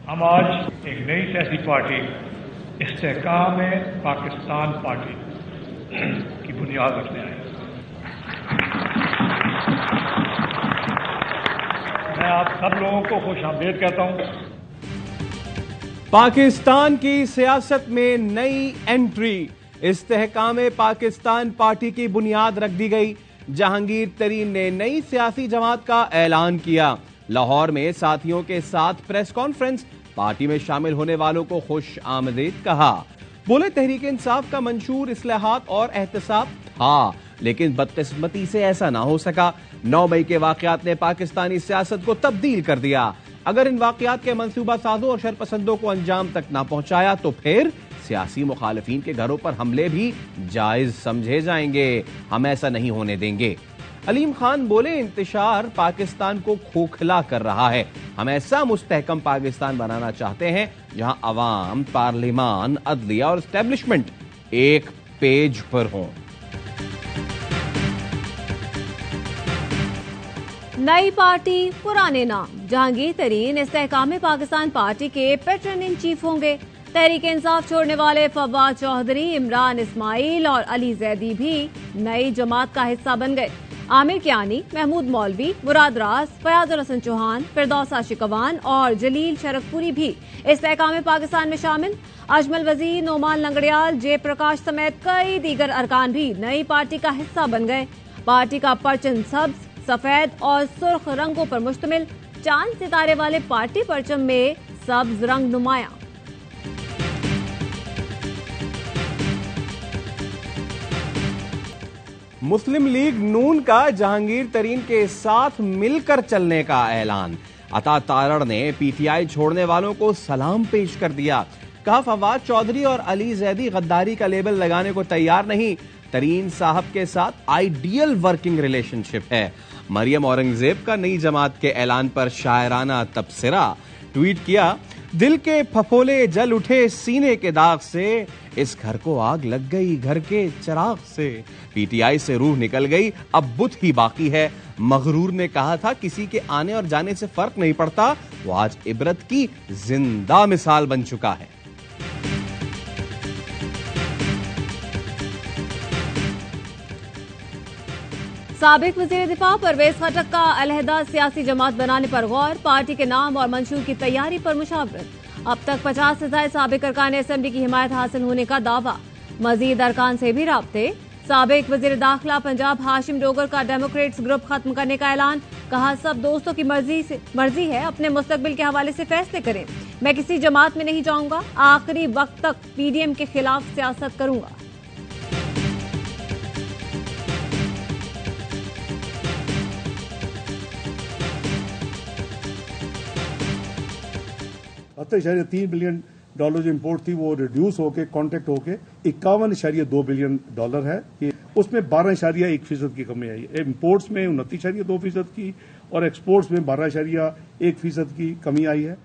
हम आज एक नई सियासी पार्टी इस्तेहकाम पाकिस्तान पार्टी की बुनियाद रखने आए। मैं आप सब लोगों को खुशामदीद कहता हूं। पाकिस्तान की सियासत में नई एंट्री, इस्तेहकाम पाकिस्तान पार्टी की बुनियाद रख दी गई। जहांगीर तरीन ने नई सियासी जमात का ऐलान किया। लाहौर में साथियों के साथ प्रेस कॉन्फ्रेंस, पार्टी में शामिल होने वालों को खुश आमदीद कहा। बोले, तहरीक इंसाफ का मंशूर इस्लाहात और एहतसाब था, लेकिन बदकिस्मती से ऐसा ना हो सका। 9 मई के वाकयात ने पाकिस्तानी सियासत को तब्दील कर दिया। अगर इन वाकयात के मंसूबा साजों और शरपसंदों को अंजाम तक ना पहुंचाया तो फिर सियासी मुखालिफिन के घरों पर हमले भी जायज समझे जाएंगे। हम ऐसा नहीं होने देंगे। अलीम खान बोले, इंतशार पाकिस्तान को खोखला कर रहा है। हम ऐसा मुस्तहकम पाकिस्तान बनाना चाहते हैं जहां अवाम, पार्लिमान, अदलिया और एस्टेब्लिशमेंट एक पेज पर हों। नई पार्टी, पुराने नाम। जहांगीर तरीन इस्तेहकाम पाकिस्तान पार्टी के पैटर्न इन चीफ होंगे। तहरीक इंसाफ छोड़ने वाले फवाद चौधरी, इमरान इस्माइल और अली जैदी भी नई जमात का हिस्सा बन गए। आमिर कियानी, महमूद मौलवी, मुराद रास, फयाजुल हसन चौहान, फिरदौस आशिकवान और जलील शरकपुरी भी इस्तेहकाम पाकिस्तान में शामिल। अजमल वजीर, नोमान लंगड़ियाल, जय प्रकाश समेत कई दीगर अरकान भी नई पार्टी का हिस्सा बन गए। पार्टी का परचम सब्ज, सफेद और सुर्ख रंगों पर मुश्तमिल। चांद सितारे वाले पार्टी परचम में सब्ज रंग नुमाया। मुस्लिम लीग नून का जहांगीर तरीन के साथ मिलकर चलने का ऐलान। अता तारड़ ने पीटीआई छोड़ने वालों को सलाम पेश कर दिया। कहा, फवाद चौधरी और अली जैदी गद्दारी का लेबल लगाने को तैयार नहीं। तरीन साहब के साथ आइडियल वर्किंग रिलेशनशिप है। मरियम औरंगजेब का नई जमात के ऐलान पर शायराना तबसरा। ट्वीट किया, दिल के फफोले जल उठे सीने के दाग से, इस घर को आग लग गई घर के चिराग से। पीटीआई से रूह निकल गई, अब बुत ही बाकी है। मगरूर ने कहा था, किसी के आने और जाने से फर्क नहीं पड़ता। वो आज इबरत की जिंदा मिसाल बन चुका है। साबिक वजीर दिफा परवेज खटक का अलहदा सियासी जमात बनाने पर गौर। पार्टी के नाम और मंशूर की तैयारी पर मुशावरत। अब तक 50 से ज्यादा साबिक अरकान असेंबली की हिमायत हासिल होने का दावा। मजीद अरकान से भी राब्ते। साबिक वजीर दाखिला पंजाब हाशिम डोगर का डेमोक्रेट्स ग्रुप खत्म करने का ऐलान। कहा, सब दोस्तों की मर्जी है, अपने मुस्तकबिल के हवाले से फैसले करें। मैं किसी जमात में नहीं जाऊंगा, आखिरी वक्त तक पीडीएम के खिलाफ सियासत करूंगा। $3 बिलियन जो इम्पोर्ट थी वो रिड्यूस होके कॉन्ट्रैक्ट होके $51.2 बिलियन है। उसमें 12.1% की कमी आई। इम्पोर्ट्स में 29.2% की और एक्सपोर्ट्स में 12.1% की कमी आई है।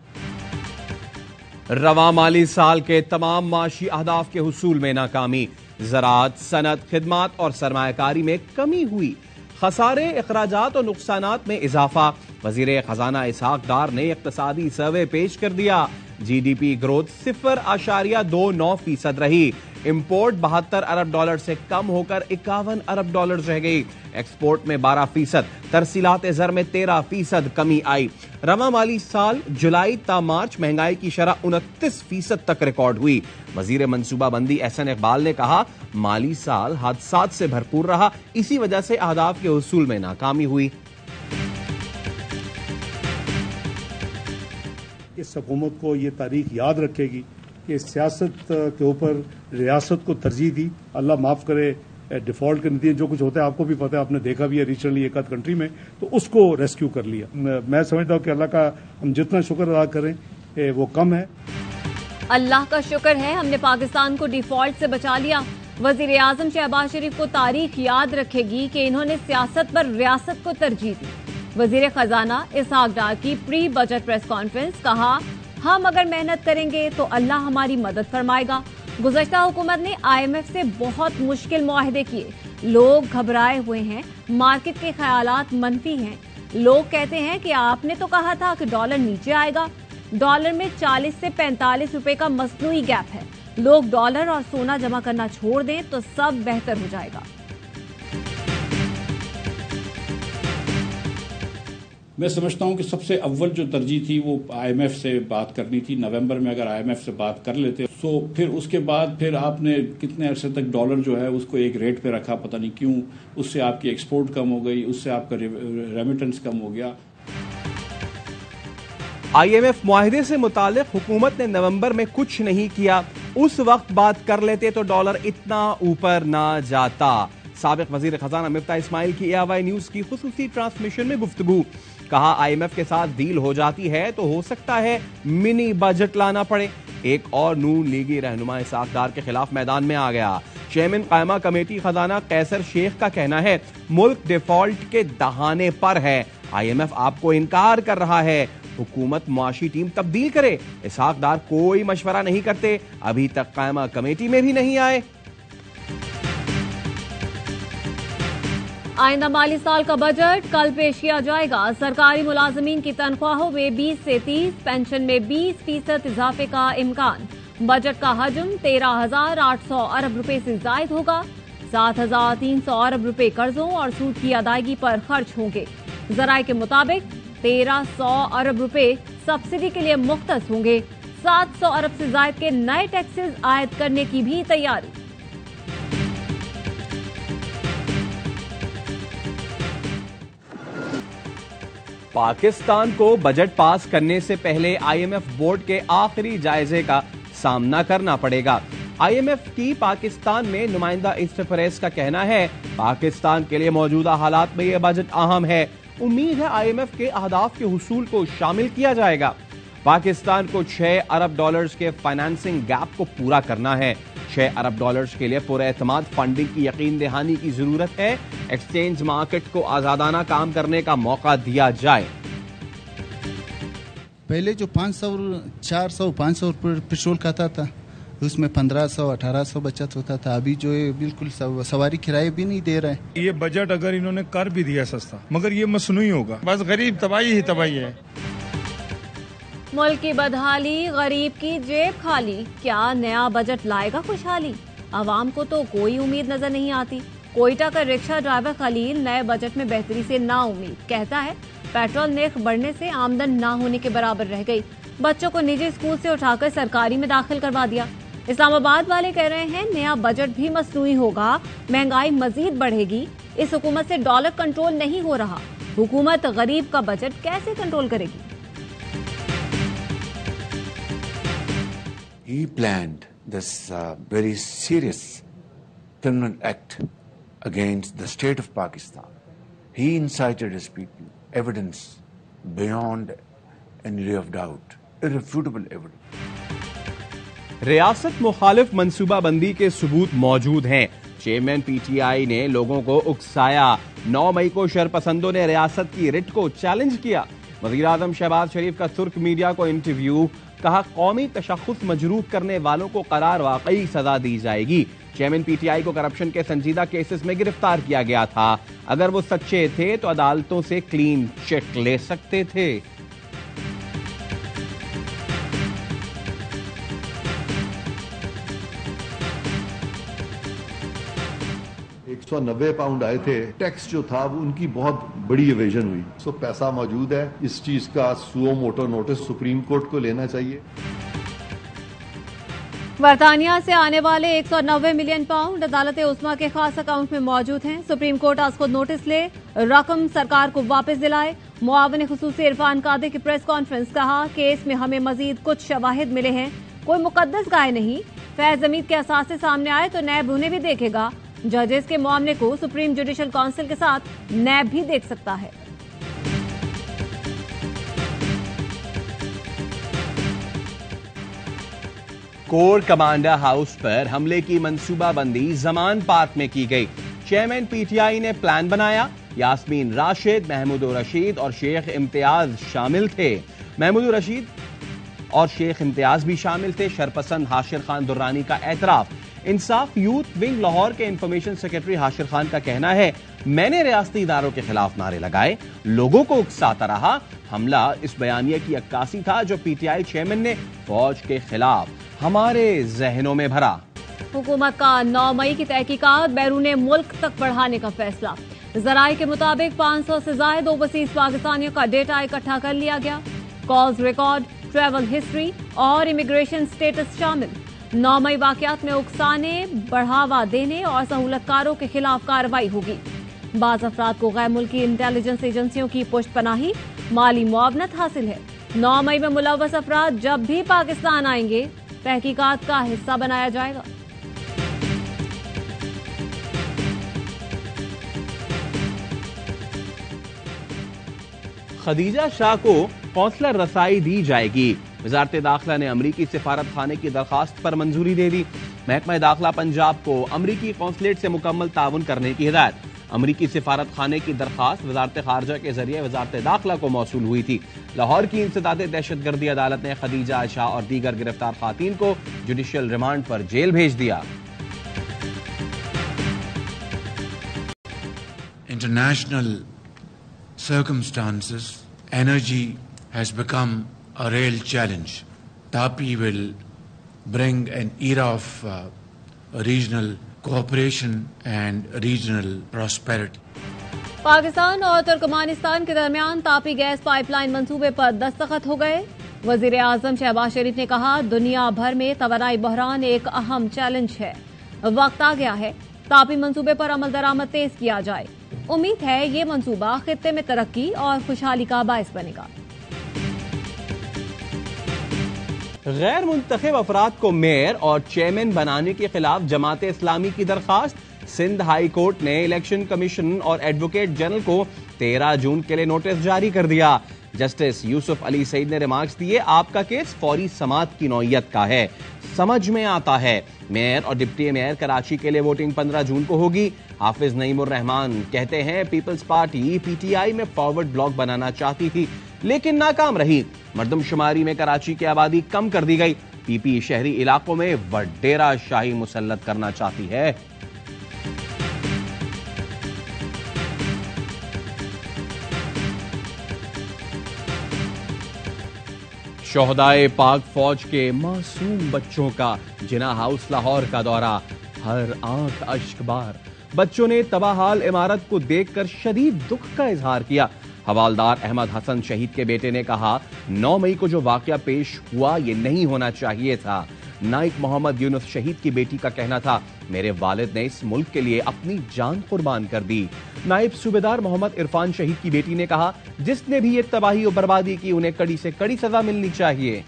रवां माली साल के तमाम माशी अहदाफ के हुसूल में नाकामी। ज़राअत, सनत, खिदमात और सरमायाकारी में कमी हुई। खसारे, इखराजात और नुकसानात में इजाफा। वजीर खजाना इसहाक डार ने इक्तसादी सर्वे पेश कर दिया। जीडीपी ग्रोथ 0.29% रही। इंपोर्ट $72 अरब से कम होकर $51 अरब रह गई। एक्सपोर्ट में 12%, तरसीलात ज़र में 13% कमी आई। रवां माली साल जुलाई ता मार्च महंगाई की शरह 29% तक रिकॉर्ड हुई। वजीर मंसूबाबंदी एहसन इकबाल ने कहा, माली साल हादसात से भरपूर रहा, इसी वजह से अहदाफ के हुसूल में नाकामी हुई। इस हुकूमत को ये तारीख याद रखेगी कि सियासत के ऊपर रियासत को तरजीह दी। अल्लाह माफ़ करे, डिफ़ॉल्ट के नतीजे जो कुछ होता है आपको भी पता है, आपने देखा भी है रिसेंटली एक आध कंट्री में, तो उसको रेस्क्यू कर लिया। मैं समझता हूँ कि अल्लाह का हम जितना शुक्र अदा करें वो कम है। अल्लाह का शुक्र है हमने पाकिस्तान को डिफॉल्ट से बचा लिया। वजीर आजम शहबाज शरीफ को तारीख याद रखेगी कि इन्होंने सियासत पर रियासत को तरजीह दी। वजीर खजाना इसहाक डार की प्री बजट प्रेस कॉन्फ्रेंस। कहा, हम अगर मेहनत करेंगे तो अल्लाह हमारी मदद फरमाएगा। गुज़श्ता हुकूमत ने IMF से बहुत मुश्किल मुआहदे किए। लोग घबराए हुए हैं, मार्केट के ख्यालात मनफी हैं। लोग कहते हैं कि आपने तो कहा था कि डॉलर नीचे आएगा, डॉलर में 40 से 45 रुपए का मसनूई गैप है। लोग डॉलर और सोना जमा करना छोड़ दें तो सब बेहतर हो जाएगा। मैं समझता हूं कि सबसे अव्वल जो तरजीह थी वो IMF से बात करनी थी। नवंबर में अगर IMF से बात कर लेते तो फिर उसके बाद फिर आपने कितने अरसे तक डॉलर जो है उसको एक रेट पे रखा, पता नहीं क्यों। उससे आपकी एक्सपोर्ट कम हो गई, उससे आपका रेमिटेंस कम हो गया। IMF मुआहिदे से मुतालिक हुकूमत ने नवंबर में कुछ नहीं किया। उस वक्त बात कर लेते तो डॉलर इतना ऊपर ना जाता। साबिक वजीर खजाना मिफ्ता इस्माइल की AIY न्यूज की खुसूसी ट्रांसमिशन में गुफ्तगू। कहा IMF के साथ डील हो जाती है तो हो सकता है मिनी बजट लाना पड़े। एक और नून लीगी रहनुमा इसहाक डार के खिलाफ मैदान में आ गया। चेयरमैन कायमा कमेटी खजाना कैसर शेख का कहना है मुल्क डिफॉल्ट के दहाने पर है। IMF आपको इनकार कर रहा है, हुकूमत मुआशी टीम तब्दील करे। इसहाक डार कोई मशवरा नहीं करते, अभी तक कायमा कमेटी में भी नहीं आए। आइंदा माली साल का बजट कल पेश किया जाएगा। सरकारी मुलाजमीन की तनख्वाहों में 20 से 30, पेंशन में 20% इजाफे का इम्कान। बजट का हजम 13,800 अरब रुपए से जायद होगा। 7,300 अरब रुपए कर्जों और सूद की अदायगी पर खर्च होंगे। जराये के मुताबिक 1,300 अरब रुपए सब्सिडी के लिए मुख्तस होंगे। 700 अरब से जायद के नए टैक्सेस आयद करने की भी तैयारी। पाकिस्तान को बजट पास करने से पहले IMF बोर्ड के आखिरी जायजे का सामना करना पड़ेगा। IMF की पाकिस्तान में नुमाइंदा ईस्ट प्रेस का कहना है पाकिस्तान के लिए मौजूदा हालात में यह बजट अहम है। उम्मीद है IMF के अहदाफ के हुसूल को शामिल किया जाएगा। पाकिस्तान को 6 अरब डॉलर्स के फाइनेंसिंग गैप को पूरा करना है। 6 अरब डॉलर्स के लिए पुरएतमाद फंडिंग की यकीन दहानी की जरूरत है। एक्सचेंज मार्केट को आजादाना काम करने का मौका दिया जाए। पहले जो 500, 400, 500 पेट्रोल खाता था उसमें 1500, 1800 बचत होता था। अभी जो है बिल्कुल सवारी किराए भी नहीं दे रहा है। ये बजट अगर इन्होंने कर भी दिया सस्ता, मगर ये मसनूई होगा। बस गरीब तबाही ही तबाही है। मुल्क की बदहाली, गरीब की जेब खाली। क्या नया बजट लाएगा खुशहाली? आवाम को तो कोई उम्मीद नजर नहीं आती। कोयटा का रिक्शा ड्राइवर खलील नए बजट में बेहतरी से ना उम्मीद। कहता है पेट्रोल नर्ख बढ़ने से आमदन ना होने के बराबर रह गई। बच्चों को निजी स्कूल से उठाकर सरकारी में दाखिल करवा दिया। इस्लामाबाद वाले कह रहे हैं नया बजट भी मसनूई होगा, महंगाई मजीद बढ़ेगी। इस हुकूमत से डॉलर कंट्रोल नहीं हो रहा। हुकूमत गरीब का बजट कैसे कंट्रोल करेगी? He planned this very serious criminal act against the state of Pakistan. He incited his people. Evidence beyond any ray of doubt. Irrefutable evidence. रियासत मुखालिफ मंसूबा बंदी के सबूत मौजूद हैं। चेयरमैन PTI ने लोगों को उकसाया। 9 मई को शरपसंदों ने रियासत की रिट को चैलेंज किया। वज़ीर आज़म शहबाज शरीफ का तुर्क मीडिया को इंटरव्यू। कहा कौमी तशख्खुस मजरूह करने वालों को करार वाकई सजा दी जाएगी। चेयरमैन PTI को करप्शन के संजीदा केसेस में गिरफ्तार किया गया था। अगर वो सच्चे थे तो अदालतों से क्लीन चिट ले सकते थे। £190 आए थे। टैक्स जो था वो उनकी बहुत बड़ी एवेजन हुई। सो पैसा मौजूद है। इस चीज का suo motu notice supreme court को लेना चाहिए। बरतानिया से आने वाले 190 मिलियन पाउंड अदालत उस्मा के खास अकाउंट में मौजूद हैं। सुप्रीम कोर्ट आज खुद नोटिस ले रकम सरकार को वापस दिलाए। मुआविन खुसूसी इरफान कादिर की प्रेस कॉन्फ्रेंस। कहा केस में हमें मजीद कुछ शवाहिद मिले हैं, कोई मुकद्दस गाय नहीं। फैज हमीद के असासे सामने आए तो नैब उन्हें भी देखेगा। जजेस के मामले को सुप्रीम जुडिशल काउंसिल के साथ नैब भी देख सकता है। कोर कमांडर हाउस पर हमले की मंसूबाबंदी जमान पार्क में की गई। चेयरमैन PTI ने प्लान बनाया। यास्मीन राशिद, महमूद रशीद और शेख इम्तियाज शामिल थे। महमूद रशीद और शेख इम्तियाज भी शामिल थे। शरपसंद हाशिर खान दुर्रानी का एतराफ। इंसाफ यूथ विंग लाहौर के इंफॉर्मेशन सेक्रेटरी हाशिर खान का कहना है मैंने रियासती इदारों के खिलाफ नारे लगाए, लोगों को उकसाता रहा, حملہ اس بیانیے کی عکاسی تھا جو پی ٹی آئی چیئرمین نے فوج کے خلاف ہمارے ذہنوں میں بھرا۔ حکومت کا 9 مئی کی تحقیقات بیرون ملک تک بڑھانے کا فیصلہ۔ ذرائع کے مطابق 500 سے زائد اوورسیز پاکستانیوں کا ڈیٹا اکٹھا کر لیا گیا۔ کالز ریکارڈ، ٹریول ہسٹری اور امیگریشن سٹیٹس شامل۔ 9 مئی واقعات میں اکسانے، بڑھاوا دینے اور سہولت کاروں کے خلاف کارروائی ہوگی۔ بعض افراد کو غیر ملکی انٹیلیجنس ایجنسیوں کی پشت پناہی، مالی معاونت حاصل ہے۔ 9 مئی میں ملوث افراد جب بھی پاکستان آئیں گے تحقیقات کا حصہ بنایا جائے گا۔ خدیجہ شاہ کو قونصلر رسائی دی جائے گی۔ وزارت داخلہ نے امریکی سفارت خانے کی درخواست پر منظوری دے دی۔ محکمہ داخلہ پنجاب کو امریکی قونصلیٹ سے مکمل تعاون کرنے کی ہدایت۔ امریکی سفارت خانے کی درخواست وزارت خارجہ کے ذریعے وزارت داخلہ کو موصول ہوئی تھی۔ لاہور کی انسداد دہشت گردی عدالت نے خدیجہ شاہ اور دیگر گرفتار خواتین کو جوڈیشل ریمانڈ پر جیل بھیج دیا۔ International circumstances, energy has become a real challenge. TAPI will bring an era of regional cooperation and regional prosperity. Pakistan اور ترکمانستان کے درمیان تاپی گیس پائپ لائن منصوبے پر دستخط ہو گئے۔ وزیر اعظم شہباز شریف نے کہا دنیا بھر میں توانائی بحران ایک اہم چیلنج ہے، وقت آ گیا ہے تاپی منصوبے پر عمل درآمد تیز کیا جائے۔ امید ہے یہ منصوبہ خطے میں ترقی اور خوشحالی کا باعث بنے گا۔ غیر منتخب افراد کو میئر اور چیئرمین بنانے کے خلاف جماعت اسلامی کی درخواست۔ سندھ ہائی کورٹ نے الیکشن کمیشن اور ایڈوکیٹ جنرل کو 13 جون کے لیے نوٹس جاری کر دیا۔ جسٹس یوسف علی سعید نے ریمارکس دیے آپ کا کیس فوری سماعت کی نوعیت کا ہے، سمجھ میں آتا ہے۔ میئر اور ڈپٹی میئر کراچی کے لیے ووٹنگ 15 جون کو ہوگی۔ حافظ نعیم الرحمان کہتے ہیں Peoples Party P T I میں فارورڈ بلاک بنانا چاہتی تھی لیکن ناکام رہی۔ مردم شماری میں کراچی کی آبادی کم کر دی گئی۔ پی پی شہری علاقوں میں وڈیرہ شاہی مسلط کرنا چاہتی ہے۔ شہدائے پاک فوج کے معصوم بچوں کا جناح ہاؤس لاہور کا دورہ، ہر آنکھ اشک بار۔ بچوں نے تباہ حال عمارت کو دیکھ کر شدید دکھ کا اظہار کیا۔ حوالدار احمد حسن شہید کے بیٹے نے کہا 9 مئی کو جو واقعہ پیش ہوا یہ نہیں ہونا چاہیے تھا۔ نائک محمد یونس شہید کی بیٹی کا کہنا تھا میرے والد نے اس ملک کے لیے اپنی جان قربان کر دی۔ نائب صوبیدار محمد عرفان شہید کی بیٹی نے کہا جس نے بھی یہ تباہی و بربادی کی انہیں کڑی سے کڑی سزا ملنی چاہیے۔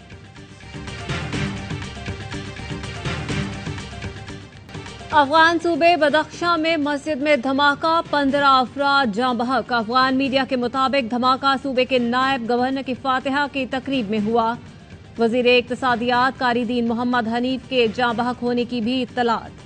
افغان صوبے بدخشاں میں مسجد میں دھماکہ، 15 افراد جاں بحق۔ افغان میڈیا کے مطابق دھماکہ صوبے کے نائب گورنر کی فاتحہ کی تقریب میں ہوا۔ وزیر اقتصادیات قاری دین محمد حنیف کے جاں بحق ہونے کی بھی اطلاعات۔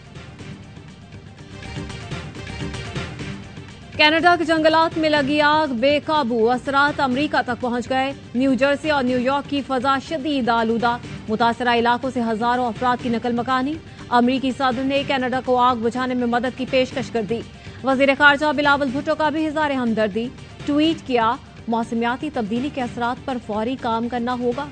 کینیڈا کے جنگلات میں لگی آگ بے قابو، اثرات امریکہ تک پہنچ گئے۔ نیو جرسی اور نیو یارک کی فضا شدید آلودہ، متاثرہ علاقوں سے ہزاروں افراد کی نقل مکانی۔ امریکی صدر نے کینیڈا کو آگ بجھانے میں مدد کی پیشکش کر دی۔ وزیر خارجہ بلاول بھٹو کا بھی اظہار ہمدردی، ٹویٹ کیا موسمیاتی تبدیلی کے اثرات پر فوری کام کرنا ہوگا۔